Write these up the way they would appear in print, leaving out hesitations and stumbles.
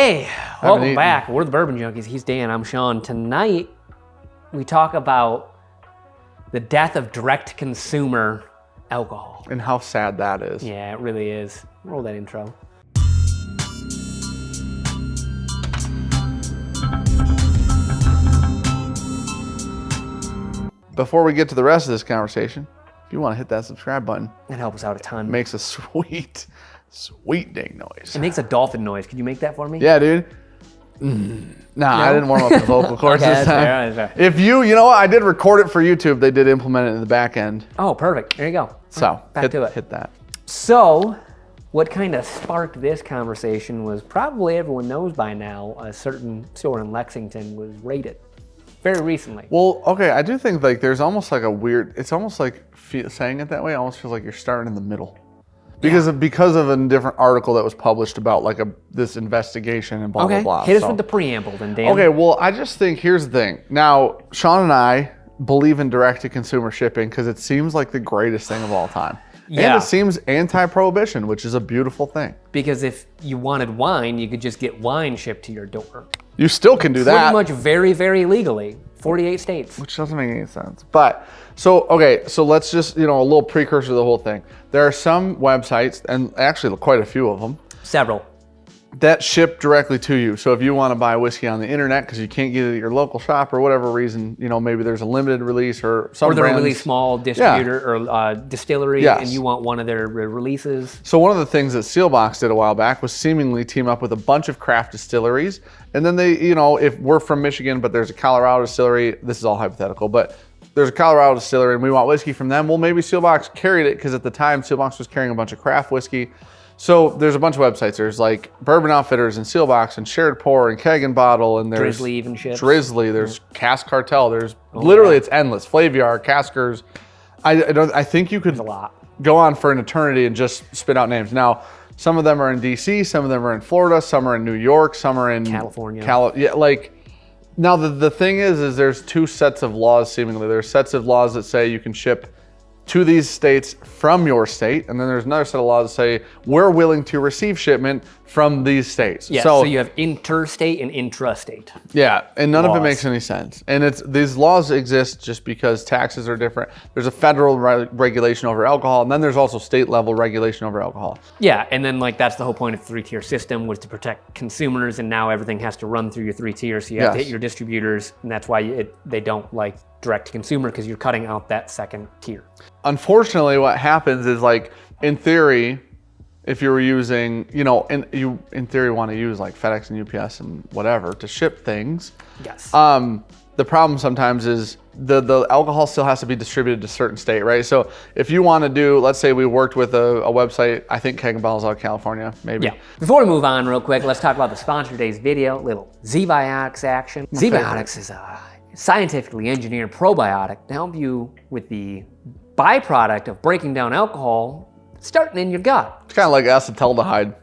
Hey, welcome back. We're the Bourbon Junkies. He's Dan, I'm Sean. Tonight, we talk about the death of direct-to-consumer alcohol. And how sad that is. Yeah, it really is. Roll that intro. Before we get to the rest of this conversation, if you want to hit that subscribe button, That helps us out a ton. it makes a sweet, sweet ding noise. It makes a dolphin noise. Could you make that for me? Yeah, dude. Nah, I didn't warm up the vocal cords Okay, this that's time. fair, that's fair. If you know what, I did record it for YouTube. They did implement it in the back end. Oh, perfect. There you go. So Back to it. hit that. So, what kind of sparked this conversation was probably everyone knows by now, a certain store in Lexington was raided very recently. Well, okay, I do think like there's almost like a weird. It's almost like saying it that way almost feels like you're starting in the middle, because of a different article that was published about like this investigation and blah blah blah. Hit us with the preamble then, Dan. Okay, well, I just think here's the thing. Now, Sean and I believe in direct-to-consumer shipping because it seems like the greatest thing of all time. Yeah. And it seems anti-prohibition, which is a beautiful thing. Because if you wanted wine, you could just get wine shipped to your door. You still can do that. Pretty much very, very legally. 48 states. Which doesn't make any sense. But, so let's just, a little precursor to the whole thing. There are some websites, and actually quite a few of them, Several. that ship directly to you. So if you want to buy whiskey on the internet because you can't get it at your local shop or whatever reason, maybe there's a limited release or some Or they're brands. a really small distributor or distillery, Yes. and you want one of their releases. So one of the things that Sealbox did a while back was seemingly team up with a bunch of craft distilleries. And then they, if we're from Michigan, but there's a Colorado distillery, this is all hypothetical, but there's a Colorado distillery and we want whiskey from them. Well, maybe Sealbox carried it because at the time Sealbox was carrying a bunch of craft whiskey. So there's a bunch of websites. There's like Bourbon Outfitters and Sealbox and Shared Pour and Keg and Bottle, and there's Drizzly even ships. Drizzly. There's Cask Cartel. There's literally it's endless. Flaviar, Caskers. I think you could a lot. go on for an eternity and just spit out names. Now, some of them are in DC, some of them are in Florida, some are in New York, some are in California. Now the thing is there's two sets of laws seemingly. There's sets of laws that say you can ship to these states from your state, and then there's another set of laws that say we're willing to receive shipment from these states. Yeah, so you have interstate and intrastate. Yeah, and none of it laws. makes any sense. And these laws exist just because taxes are different. There's a federal regulation over alcohol, and then there's also state level regulation over alcohol. Yeah, and then that's the whole point of the three-tier system, was to protect consumers, and now everything has to run through your three tiers, so you have to hit your distributors, and that's why they don't like direct to consumer, because you're cutting out that second tier. Unfortunately, what happens is in theory, if you were using, and you in theory want to use like FedEx and UPS and whatever to ship things. Yes. The problem sometimes is the alcohol still has to be distributed to a certain state, right? So if you want to do, let's say we worked with a website, I think Keg and Bottle's out of California, maybe. Yeah. Before we move on real quick, let's talk about the sponsor of today's video, little Zbiotics action. Zbiotics is a scientifically engineered probiotic to help you with the byproduct of breaking down alcohol starting in your gut. It's kind of like acetaldehyde.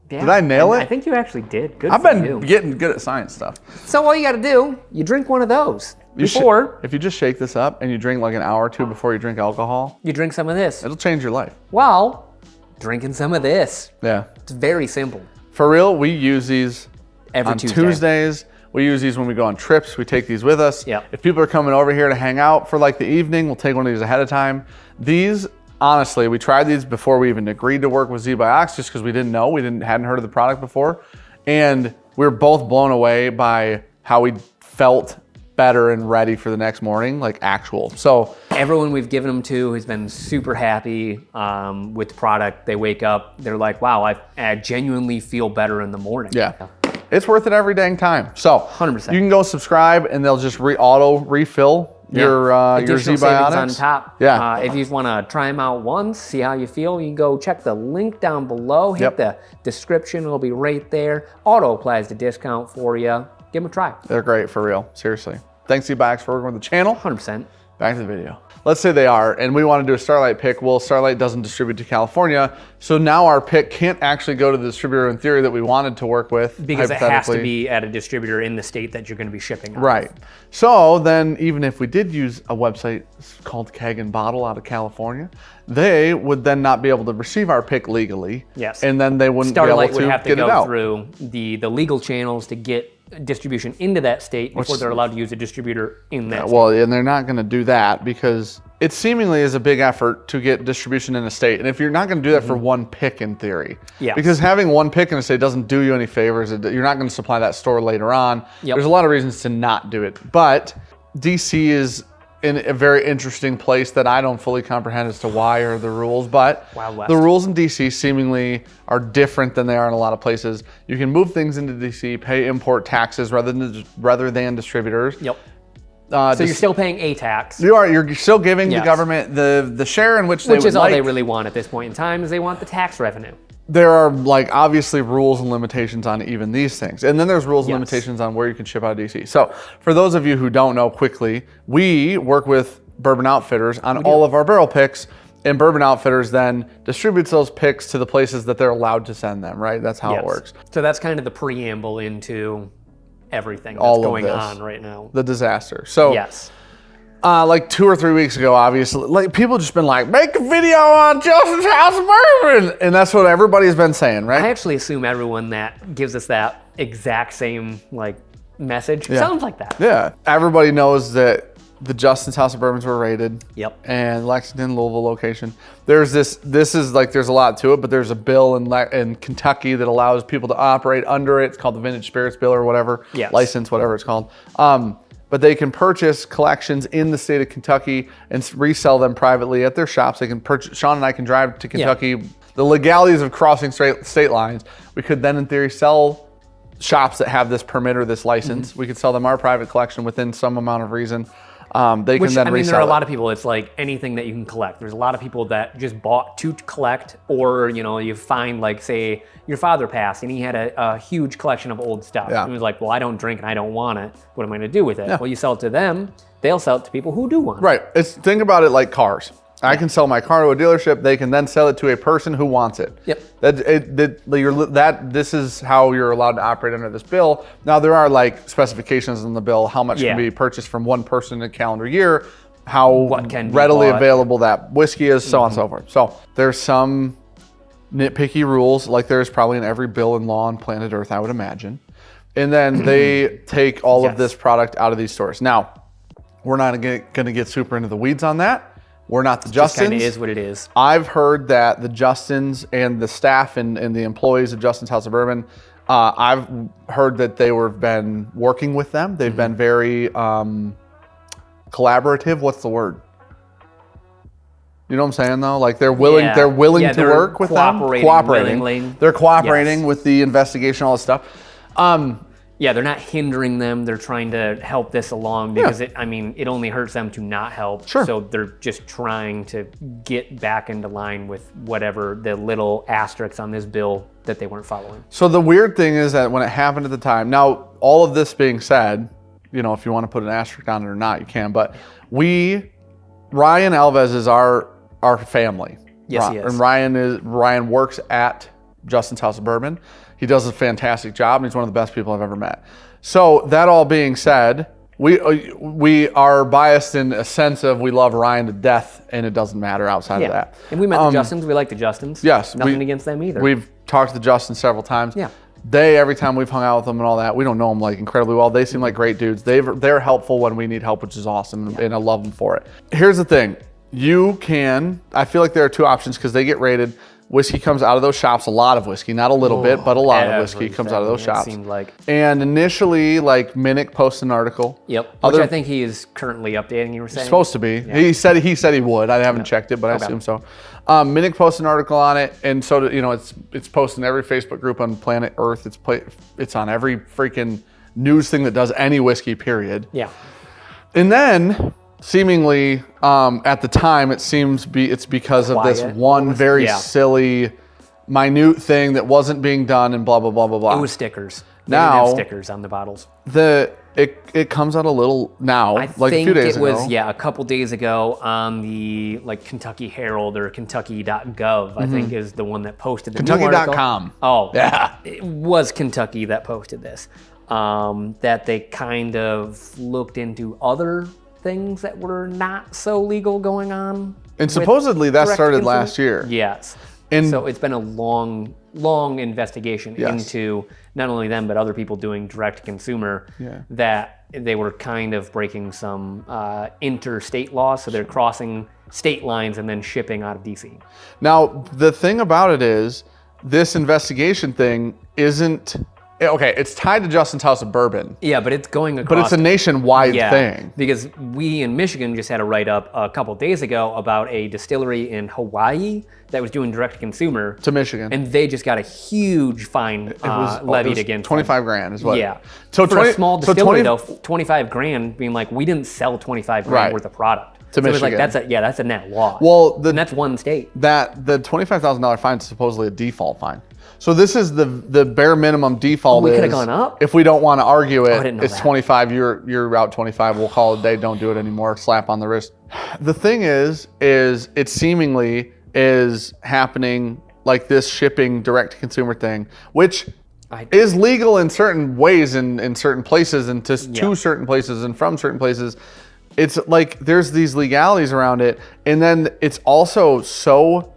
Yeah, Did I nail it? I think you actually did. Good I've for been you. getting good at science stuff. So all you got to do, you drink one of those before If you just shake this up and you drink like an hour or two before you drink alcohol, you drink some of this. it'll change your life. While drinking some of this. Yeah. It's very simple. For real, we use these Every on Tuesday. Tuesdays. We use these when we go on trips. We take these with us. Yep. If people are coming over here to hang out for like the evening, we'll take one of these ahead of time. These, honestly, we tried these before we even agreed to work with Zbiotics just because we didn't know. Hadn't heard of the product before. And we were both blown away by how we felt better and ready for the next morning, like actual. So everyone we've given them to has been super happy with the product. They wake up, they're like, wow, I genuinely feel better in the morning. yeah. It's worth it every dang time. So 100%. You can go subscribe and they'll just auto refill your Additional savings Zbiotics on top. Yeah. If you just want to try them out once, see how you feel, you can go check the link down below. Hit the description, it'll be right there. Auto applies the discount for you. Give them a try. They're great, for real. Seriously. Thanks, Zbiotics, for working with the channel. 100%. Back to the video. Let's say they are, and we want to do a Starlight pick. Well, Starlight doesn't distribute to California, so now our pick can't actually go to the distributor in theory that we wanted to work with. Because it has to be at a distributor in the state that you're going to be shipping out of. Right. So then even if we did use a website called Keg and Bottle out of California, they would then not be able to receive our pick legally. Yes. And then they wouldn't be Starlight able would to have to get it go out. through the legal channels to get distribution into that state before they're allowed to use a distributor in that state. Well, and they're not going to do that because it seemingly is a big effort to get distribution in a state. And if you're not going to do that for one pick in theory, because having one pick in a state doesn't do you any favors. You're not going to supply that store later on. There's a lot of reasons to not do it. But DC is in a very interesting place that I don't fully comprehend as to why or the rules, but the rules in DC seemingly are different than they are in a lot of places. You can move things into DC, pay import taxes rather than distributors. So you're still paying a tax. You're still giving the government the share in which they would like. Which is all they really want at this point in time, is they want the tax revenue. There are like obviously rules and limitations on even these things. And then there's rules and limitations on where you can ship out of DC. So for those of you who don't know quickly, we work with Bourbon Outfitters on all of our barrel picks, and Bourbon Outfitters then distributes those picks to the places that they're allowed to send them, right? That's how it works. So that's kind of the preamble into everything that's all going on right now. The disaster. So like 2 or 3 weeks ago, obviously, like people just been like, make a video on Justin's House of Bourbon, and that's what everybody's been saying, right? I actually assume everyone that gives us that exact same like message sounds like that. Yeah, everybody knows that the Justin's House of Bourbons were raided. And Lexington, Louisville location. There's this is like there's a lot to it, but there's a bill in Kentucky that allows people to operate under it. It's called the Vintage Spirits Bill or whatever, license, whatever it's called. But they can purchase collections in the state of Kentucky and resell them privately at their shops. They can purchase. Sean and I can drive to Kentucky. The legalities of crossing state lines. We could then, in theory, sell shops that have this permit or this license. We could sell them our private collection within some amount of reason. They can then resell there are a lot of people, it's like anything that you can collect. There's a lot of people that just bought to collect, or, you know, you find like, say, your father passed and he had a huge collection of old stuff. And he was like, well, I don't drink and I don't want it. What am I going to do with it? Well, you sell it to them. They'll sell it to people who do want it. Think about it like cars. I can sell my car to a dealership. They can then sell it to a person who wants it. This is how you're allowed to operate under this bill. Now there are like specifications in the bill, how much can be purchased from one person in a calendar year, how readily available that whiskey is, so on and so forth. So there's some nitpicky rules, like there's probably in every bill and law on planet Earth, I would imagine. And then they take all of this product out of these stores. Now, we're not going to get super into the weeds on that. We're not the Justins. It kind of is what it is. I've heard that the Justins and the staff and the employees of Justin's House of Bourbon, I've heard that they were been working with them. They've been very collaborative. What's the word? You know what I'm saying though? Like they're willing to work with them. Cooperating. They're cooperating with the investigation, all this stuff. They're not hindering them. They're trying to help this along because it only hurts them to not help. So they're just trying to get back into line with whatever the little asterisks on this bill that they weren't following. So the weird thing is that when it happened at the time, now all of this being said, you know, if you want to put an asterisk on it or not, you can, but Ryan Alves is our family. Yes, he is. And Ryan works at Justin's House of Bourbon. He does a fantastic job, and he's one of the best people I've ever met. So that all being said, we are biased in a sense of we love Ryan to death, and it doesn't matter outside of that. And we met the Justins. We like the Justins. Yes. Nothing against them either. We've talked to the Justins several times. Every time we've hung out with them and all that, we don't know them like incredibly well. They seem like great dudes. They're helpful when we need help, which is awesome, and I love them for it. Here's the thing. I feel like there are two options because they get rated. Whiskey comes out of those shops, a lot of whiskey, not a little bit, but a lot of whiskey comes out of those shops. Seemed like. And initially, like Minnick posted an article. Which I think he is currently updating, you were saying? Supposed to be. He said he would. I haven't checked it, but I assume so. Minnick posted an article on it, and so it's posted in every Facebook group on planet Earth. It's on every freaking news thing that does any whiskey, period. And then seemingly at the time it's because of this one very silly minute thing that wasn't being done and blah blah blah blah blah. It was stickers. They didn't have stickers on the bottles. It comes out a little now, like a few days ago. I think it was a couple days ago on the like Kentucky Herald or Kentucky.gov. I think is the one that posted the Kentucky.com. Oh yeah, it was Kentucky that posted this. That they kind of looked into other things that were not so legal going on And supposedly that started direct-to-consumer? last year. Yes. And So it's been a long investigation into not only them, but other people doing direct-to-consumer that they were kind of breaking some interstate laws. So they're crossing state lines and then shipping out of DC. Now, the thing about it is, this investigation thing isn't, okay, it's tied to Justin's House of Bourbon. Yeah, but it's going across. But it's a nationwide thing. Because we in Michigan just had a write-up a couple days ago about a distillery in Hawaii that was doing direct-to-consumer. To Michigan. And they just got a huge fine levied against 25 grand is what? Yeah. So for a small distillery though, 25 grand being like, we didn't sell 25 grand worth of product. To so Michigan. It's like, that's a net loss. Well, and that's one state. The $25,000 fine is supposedly a default fine. So this is the bare minimum default. We could have gone up. If we don't want to argue it, I didn't know it's that. 25. You're out 25. We'll call it a day. Don't do it anymore. Slap on the wrist. The thing is it seemingly is happening like this shipping direct to consumer thing, which is legal in certain ways in certain places and to certain places and from certain places. It's like there's these legalities around it, and then it's also so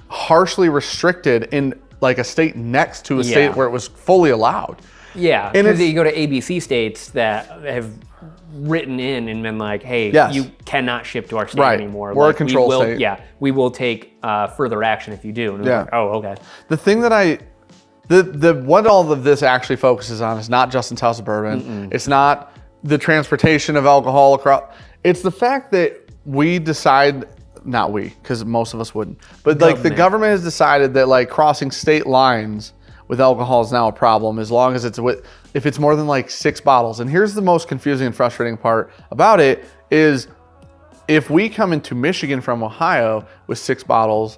harshly restricted in like a state next to a state where it was fully allowed. Yeah, and because you go to ABC states that have written in and been like, hey, you cannot ship to our state anymore. We're like, a control state. Yeah, we will take further action if you do. And like, oh, okay. The thing that what all of this actually focuses on is not Justin's House of Bourbon. It's not the transportation of alcohol across. It's the fact that we decide, not we, because most of us wouldn't, but like the government has decided that like crossing state lines with alcohol is now a problem as long as if it's more than like 6 bottles. And here's the most confusing and frustrating part about it is if we come into Michigan from Ohio with 6 bottles,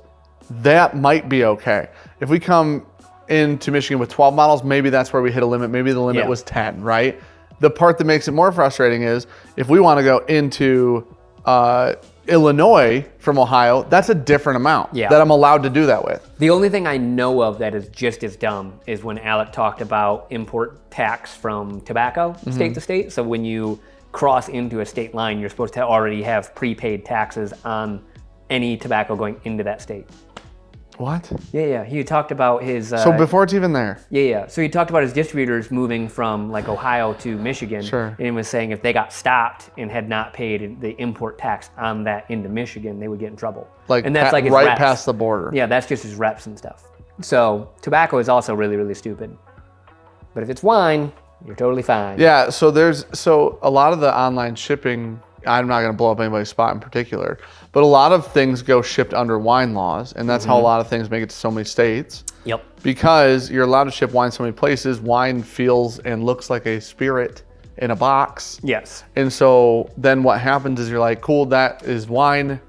that might be okay. If we come into Michigan with 12 bottles, maybe that's where we hit a limit. Maybe the limit was 10, right? The part that makes it more frustrating is if we want to go into Illinois from Ohio, that's a different amount that I'm allowed to do that with. The only thing I know of that is just as dumb is when Alec talked about import tax from tobacco state to state. So when you cross into a state line, you're supposed to already have prepaid taxes on any tobacco going into that state. What? Yeah. He talked about his... so before it's even there? Yeah. So he talked about his distributors moving from like Ohio to Michigan. Sure. And he was saying if they got stopped and had not paid the import tax on that into Michigan, they would get in trouble. Like, and that's like his right reps. past the border. Yeah, that's just his reps and stuff. So tobacco is also really, really stupid. But if it's wine, you're totally fine. Yeah, so a lot of the online shipping, I'm not going to blow up anybody's spot in particular, but a lot of things go shipped under wine laws, and that's how a lot of things make it to so many states. Yep. Because you're allowed to ship wine so many places, wine feels and looks like a spirit in a box. Yes. And so then what happens is you're like, cool, that is wine,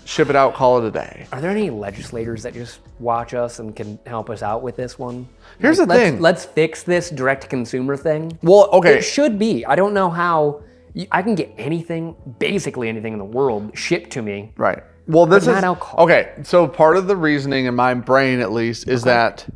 ship it out, call it a day. Are there any legislators that just watch us and can help us out with this one? Here's the thing. Let's fix this direct-to-consumer thing. Well, okay. It should be. I don't know how... I can get anything, basically anything in the world, shipped to me. Right. Well, this but is not alcohol. Okay. So part of the reasoning in my brain, at least, is that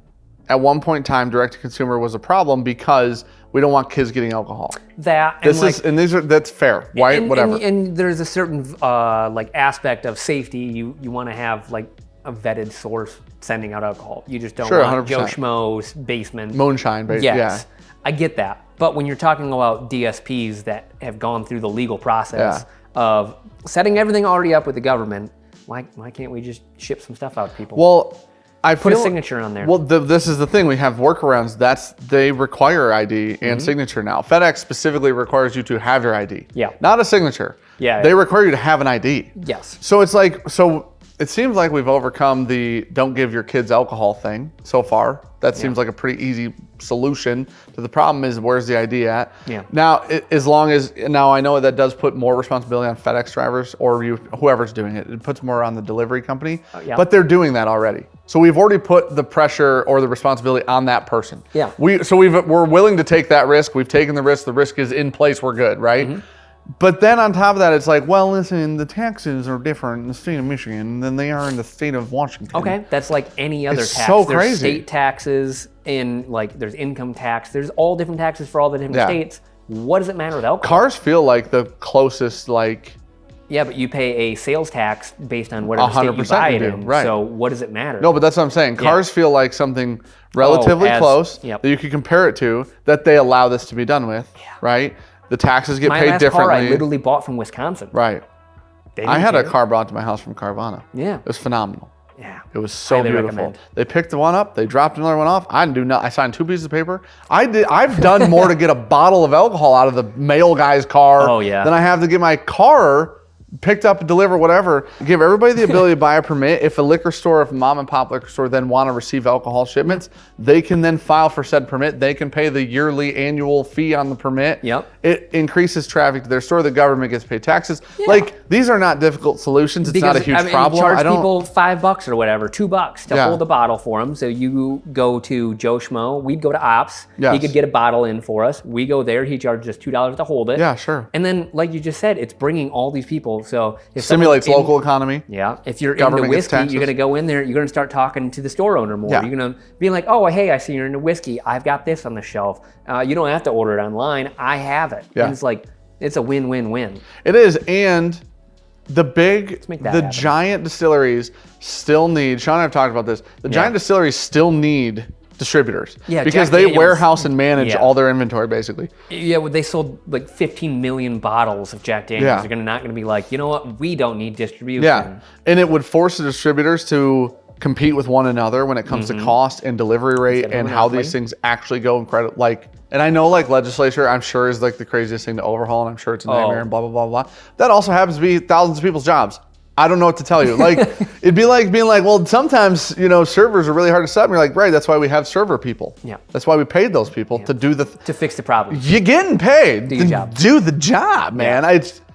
at one point in time, direct-to-consumer was a problem because we don't want kids getting alcohol. That's fair, right? Whatever. And there's a certain like aspect of safety. You want to have like a vetted source sending out alcohol. You just don't want 100%. Joe Schmo's basement. Moonshine, basically. Yes, I get that. But when you're talking about DSPs that have gone through the legal process of setting everything already up with the government, why can't we just ship some stuff out to people? Well, I put a signature on there. Well, this is the thing. We have workarounds. They require ID and signature now. FedEx specifically requires you to have your ID. Yeah. Not a signature. Yeah. They require you to have an ID. Yes. So it's like, it seems like we've overcome the don't give your kids alcohol thing so far. That seems like a pretty easy solution to the problem is where's the ID at? Yeah. Now, I know that does put more responsibility on FedEx drivers or whoever's doing it. It puts more on the delivery company, but they're doing that already. So we've already put the pressure or the responsibility on that person. Yeah. We're willing to take that risk. We've taken the risk. The risk is in place. We're good, right? Mm-hmm. But then on top of that, it's like, well, listen, the taxes are different in the state of Michigan than they are in the state of Washington. Okay, that's like any other tax. So there's crazy. State taxes and like there's income tax. There's all different taxes for all the different states. What does it matter with alcohol? Cars feel like the closest Yeah, but you pay a sales tax based on whatever state you 100% buy you it do, in. right. So what does it matter? No, but that's what I'm saying. Cars feel like something relatively close yep. that you can compare it to, that they allow this to be done with, right? The taxes get My paid last differently. car I literally bought from Wisconsin. Right. They didn't I had a care. car brought to my house from Carvana. Yeah. It was phenomenal. Yeah. It was so Highly beautiful. recommend. They picked the one up. They dropped another one off. I didn't do nothing. I signed 2 pieces of paper. I've done more to get a bottle of alcohol out of the mail guy's car than I have to get my car picked up and deliver whatever. Give everybody the ability to buy a permit. If a liquor store, if a mom and pop liquor store then want to receive alcohol shipments, they can then file for said permit. They can pay the yearly annual fee on the permit. Yep. It increases traffic to their store. The government gets paid taxes. Like, these are not difficult solutions. It's not a huge problem. Charge people $5 or whatever, $2 to hold a bottle for them. So you go to Joe Schmo. We'd go to Ops. Yes. He could get a bottle in for us. We go there. He charges us $2 to hold it. Yeah, sure. And then, like you just said, it's bringing all these people. So if Stimulates local economy. Yeah. If you're Government into gets whiskey, taxes. you're going to go in there. You're going to start talking to the store owner more. Yeah. You're going to be like, oh, hey, I see you're into whiskey. I've got this on the shelf. You don't have to order it online. I have it. Yeah. And it's like, it's a win-win-win. It is, and the happen. giant distilleries still need, Sean and I have talked about this, the giant distilleries still need distributors. Yeah, because Jack they Daniel's- warehouse and manage all their inventory, basically. Yeah, well, they sold like 15 million bottles of Jack Daniels. Yeah. They're not going to be like, you know what? We don't need distribution. Yeah, and it would force the distributors to compete with one another when it comes to cost and delivery rate and how these things actually go in credit. Like, and I know like legislature, I'm sure is like the craziest thing to overhaul, and I'm sure it's a nightmare and blah, blah, blah, blah. That also happens to be thousands of people's jobs. I don't know what to tell you. Like, it'd be like being like, well, sometimes, you know, servers are really hard to set up. And you're like, right, that's why we have server people. Yeah. That's why we paid those people to do the... To fix the problem. You're getting paid. Do your job. Do the job, man.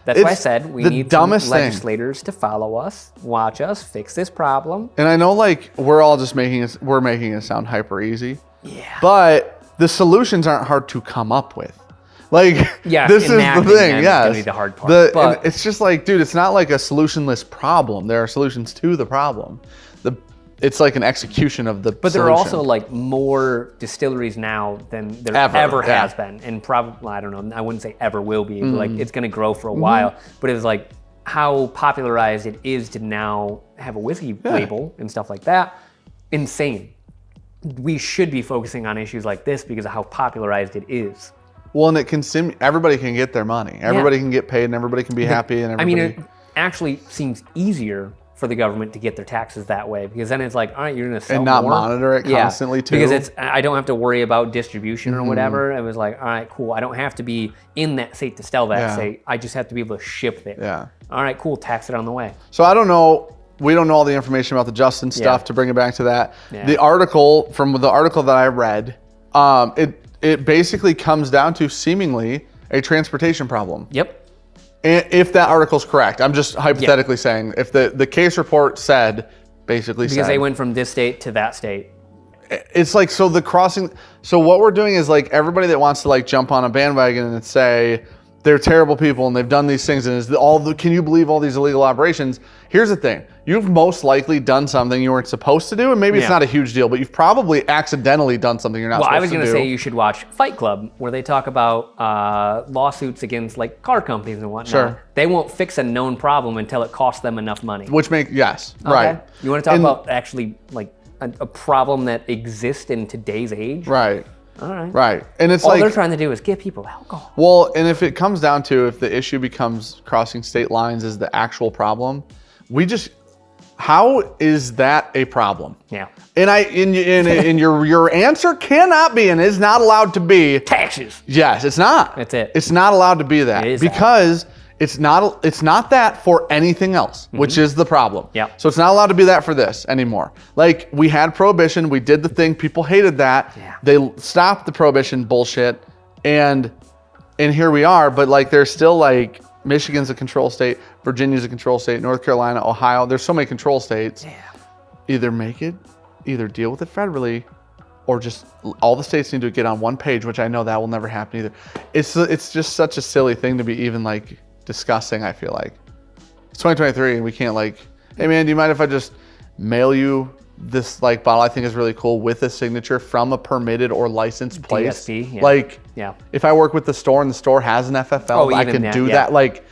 That's why I said we need some dumbest thing. legislators to follow us, watch us, fix this problem. And I know like we're all just making it sound hyper easy. Yeah. But the solutions aren't hard to come up with. Like, Yeah, this is the enacting thing. them is Yes. gonna be the hard part, but- and it's just like, dude, it's not like a solutionless problem. There are solutions to the problem. It's like an execution of the But there are solution. also like more distilleries now than there Ever, yeah. has been. And probably, I don't know, I wouldn't say ever will be, but like it's going to grow for a Mm-hmm. while. But it's like how popularized it is to now have a whiskey label and stuff like that. Insane. We should be focusing on issues like this because of how popularized it is. Well, and it can everybody can get their money. Everybody can get paid and everybody can be happy and everybody... I mean, it actually seems easier for the government to get their taxes that way because then it's like, all right, you're going to sell And not more. monitor it constantly, too. Because I don't have to worry about distribution or whatever. It was like, all right, cool. I don't have to be in that state to sell that state. I just have to be able to ship there. Yeah. All right, cool. Tax it on the way. So I don't know. We don't know all the information about the Justin stuff to bring it back to that. Yeah. The article that I read, it basically comes down to seemingly a transportation problem. Yep. And if that article's correct, I'm just hypothetically saying, if the case report said, basically Because said, they went from this state to that state. it's like, so the crossing, so what we're doing is like everybody that wants to like jump on a bandwagon and say they're terrible people and they've done these things and can you believe all these illegal operations? Here's the thing. You've most likely done something you weren't supposed to do, and maybe it's not a huge deal, but you've probably accidentally done something you're not supposed to do. Well, I was going to say you should watch Fight Club, where they talk about lawsuits against like car companies and whatnot. Sure. They won't fix a known problem until it costs them enough money. Yes, Okay. right. You want to talk about actually like a problem that exists in today's age? Right. All right. Right. And it's All like, they're trying to do is give people alcohol. well, and if it comes down to if the issue becomes crossing state lines is the actual problem, how is that a problem? Yeah. And your answer cannot be and is not allowed to be Taxes. yes, it's not. That's it. It's not allowed to be that It is because it's not that for anything else, which is the problem. Yeah. So it's not allowed to be that for this anymore. Like we had prohibition, we did the thing, people hated that. Yeah. They stopped the prohibition bullshit and here we are, but like there's still like Michigan's a control state, Virginia's a control state, North Carolina, Ohio, there's so many control states. Yeah. Either deal with it federally or just all the states need to get on one page, which I know that will never happen either. It's just such a silly thing to be even like discussing, I feel like. It's 2023 and we can't like, hey man, do you mind if I just mail you this like bottle I think is really cool with a signature from a permitted or licensed place? DSP, yeah. Like, Yeah. if I work with the store and the store has an FFL, I even can that, do yeah. that. Like,